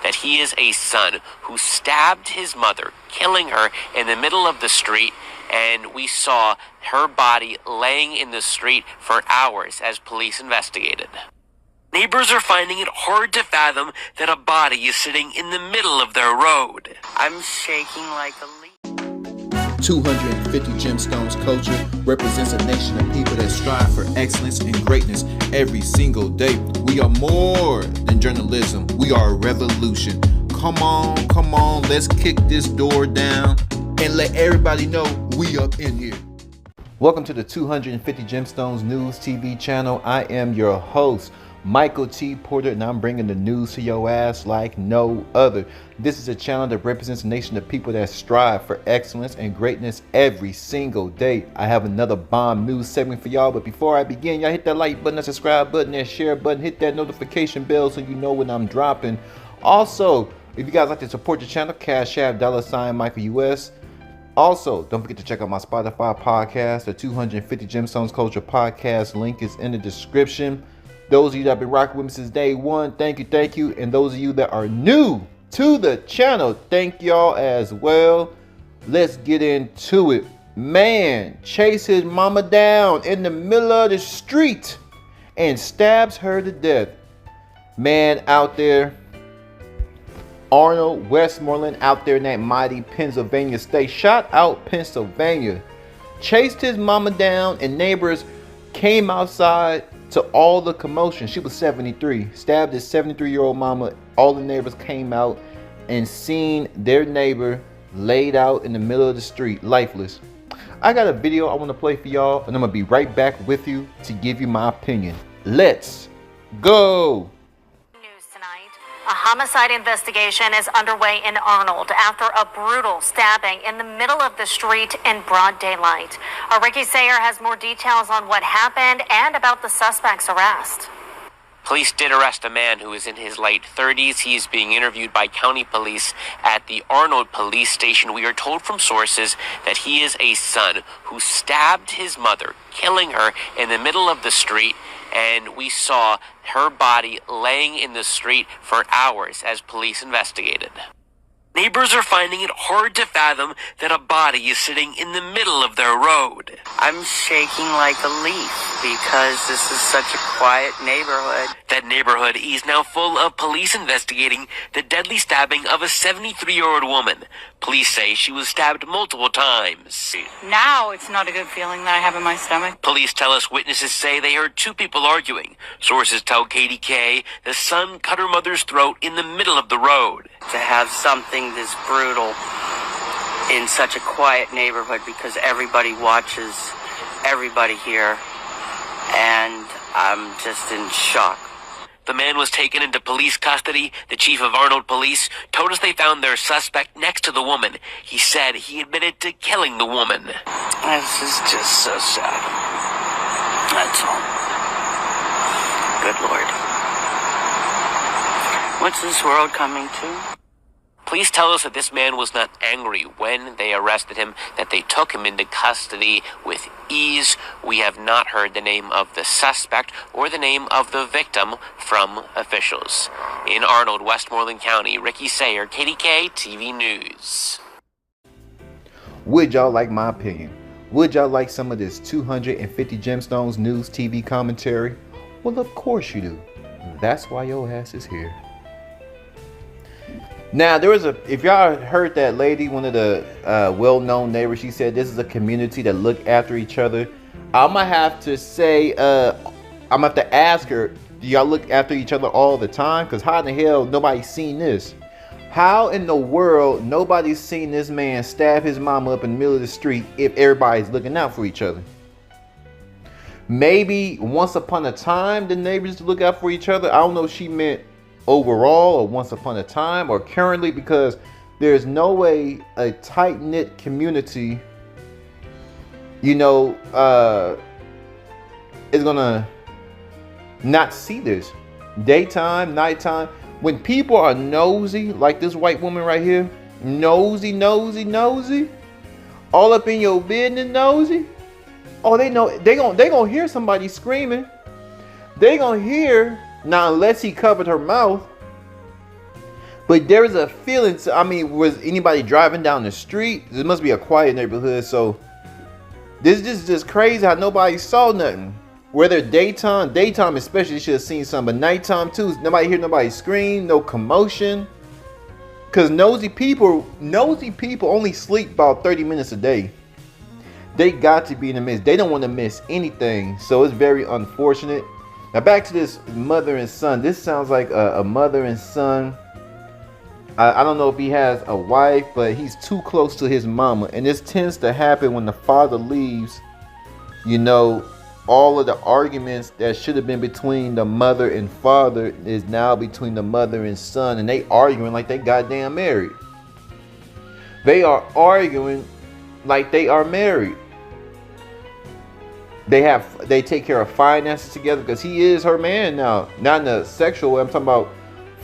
that he is a son who stabbed his mother, killing her in the middle of the street, and we saw her body laying in the street for hours as police investigated. Neighbors are finding it hard to fathom that a body is sitting in the middle of their road. I'm shaking like a leaf. 250 Gemstones Culture represents a nation of people that strive for excellence and greatness every single day. We are more than journalism. We are a revolution. Come on, let's kick this door down and let everybody know we up in here. Welcome to the 250 Gemstones News TV channel. I am your host, Michael T. Porter, and I'm bringing the news to your ass like no other. This is a channel that represents a nation of people that strive for excellence and greatness every single day. I have another bomb news segment for y'all, but before I begin, y'all hit that like button, that subscribe button, that share button, hit that notification bell so you know when I'm dropping. Also, if you guys like to support the channel, Cash App $ Michael US. Also, don't forget to check out my Spotify podcast. The 250 Gemstones Culture podcast link is in the description. Those of you that have been rocking with me since day one, thank you. And those of you that are new to the channel, thank y'all as well. Let's get into it. Man chased his mama down in the middle of the street and stabs her to death. Man out there, Arnold Westmoreland out there in that mighty Pennsylvania state. Shout out Pennsylvania. Chased his mama down and neighbors came outside to all the commotion. She was 73. Stabbed his 73-year-old mama. All the neighbors came out and seen their neighbor laid out in the middle of the street, lifeless. I got a video I want to play for y'all, and I'm going to be right back with you to give you my opinion. Let's go. A homicide investigation is underway in Arnold after a brutal stabbing in the middle of the street in broad daylight. Our Ricky Sayer has more details on what happened and about the suspect's arrest. Police did arrest a man who is in his late 30s. He is being interviewed by county police at the Arnold police station. We are told from sources that he is a son who stabbed his mother, killing her in the middle of the street, and we saw her body laying in the street for hours as police investigated. Neighbors are finding it hard to fathom that a body is sitting in the middle of their road. I'm shaking like a leaf because this is such a quiet neighborhood. That neighborhood is now full of police investigating the deadly stabbing of a 73-year-old woman. Police say she was stabbed multiple times. Now it's not a good feeling that I have in my stomach. Police tell us witnesses say they heard two people arguing. Sources tell KDK the son cut her mother's throat in the middle of the road. To have something this brutal in such a quiet neighborhood because everybody watches everybody here, and I'm just in shock. The man was taken into police custody. The chief of Arnold Police told us they found their suspect next to the woman. He said he admitted to killing the woman. This is just so sad. That's all. Good Lord. What's this world coming to? Police tell us that this man was not angry when they arrested him, that they took him into custody with ease. We have not heard the name of the suspect or the name of the victim from officials. In Arnold, Westmoreland County, Ricky Sayer, KDK TV News. Would y'all like my opinion? Would y'all like some of this 250 Gemstones News TV commentary? Well, of course you do. That's why your ass is here. Now, there was if y'all heard that lady, one of the well-known neighbors, she said this is a community that look after each other. I'm gonna have to say, I'm gonna have to ask her, do y'all look after each other all the time? Because how in the hell nobody's seen this? How in the world nobody's seen this man stab his mama up in the middle of the street if everybody's looking out for each other? Maybe once upon a time the neighbors look out for each other. I don't know if she meant overall or once upon a time or currently, because there's no way a tight-knit community, you know, is gonna not see this. Daytime, nighttime, when people are nosy like this white woman right here, nosy, all up in your business, nosy. Oh, they know they gonna hear somebody screaming. They gonna hear. Now, unless he covered her mouth, But there was a feeling, I mean, was anybody driving down the street? It must be a quiet neighborhood, so this is just crazy how nobody saw nothing. Whether daytime especially, you should have seen something, but nighttime too, nobody hear nobody scream, no commotion. Cause nosy people only sleep about 30 minutes a day. They got to be in the midst. They don't want to miss anything. So it's very unfortunate. Now back to this mother and son. This sounds like a mother and son. I don't know if he has a wife, but he's too close to his mama. And this tends to happen when the father leaves. You know, all of the arguments that should have been between the mother and father is now between the mother and son. And they arguing like they goddamn married. They are arguing like they are married. They take care of finances together because he is her man now. Not in a sexual way. I'm talking about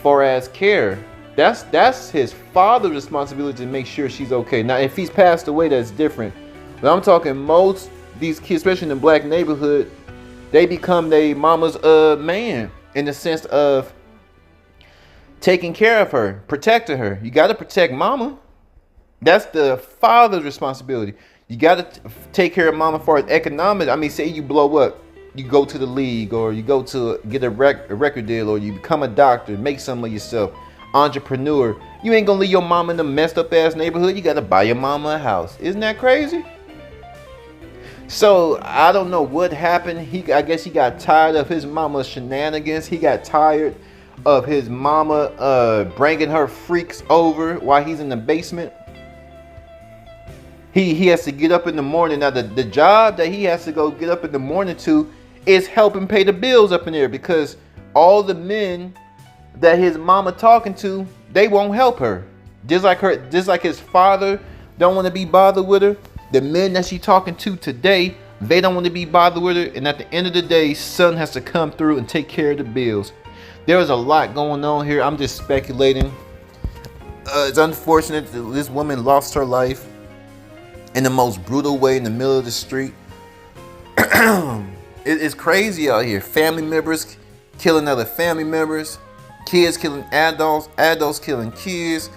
far as care. That's his father's responsibility to make sure she's okay. Now, if he's passed away, that's different. But I'm talking most these kids, especially in the black neighborhood, they become their mama's man in the sense of taking care of her, protecting her. You got to protect mama. That's the father's responsibility. You got to take care of mama for economics. I mean, say you blow up, you go to the league, or you go to get a record deal, or you become a doctor, make something of yourself. Entrepreneur. You ain't gonna leave your mama in a messed up ass neighborhood. You gotta buy your mama a house. Isn't that crazy? So I don't know what happened. I guess he got tired of his mama's shenanigans. He got tired of his mama bringing her freaks over while he's in the basement. He has to get up in the morning. Now the job that he has to go get up in the morning to is helping pay the bills up in there, because all the men that his mama talking to, they won't help her. Just like his father don't want to be bothered with her. The men that she talking to today, they don't want to be bothered with her. And at the end of the day, son has to come through and take care of the bills. There's a lot going on here. I'm just speculating. It's unfortunate that this woman lost her life in the most brutal way in the middle of the street. It's crazy out here. Family members killing other family members. Kids killing adults, adults killing kids,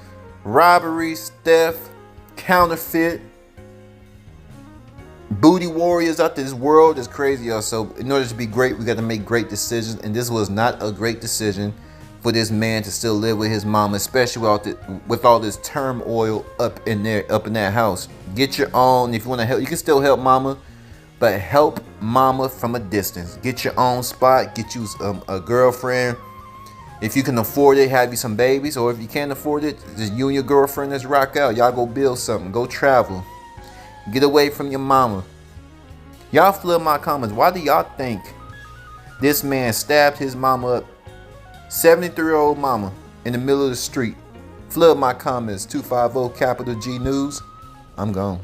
robberies, theft, counterfeit, booty warriors out this world is crazy, y'all. So in order to be great, we got to make great decisions. And this was not a great decision for this man to still live with his mama, especially with all this turmoil up in that house. Get your own. If you want to help, you can still help mama, but help mama from a distance. Get your own spot. Get you a girlfriend. If you can afford it, have you some babies. Or if you can't afford it, just you and your girlfriend, just rock out. Y'all go build something. Go travel. Get away from your mama. Y'all flood my comments. Why do y'all think this man stabbed his mama up? 73-year-old mama in the middle of the street. Flood my comments. 250 Capital G News. I'm gone.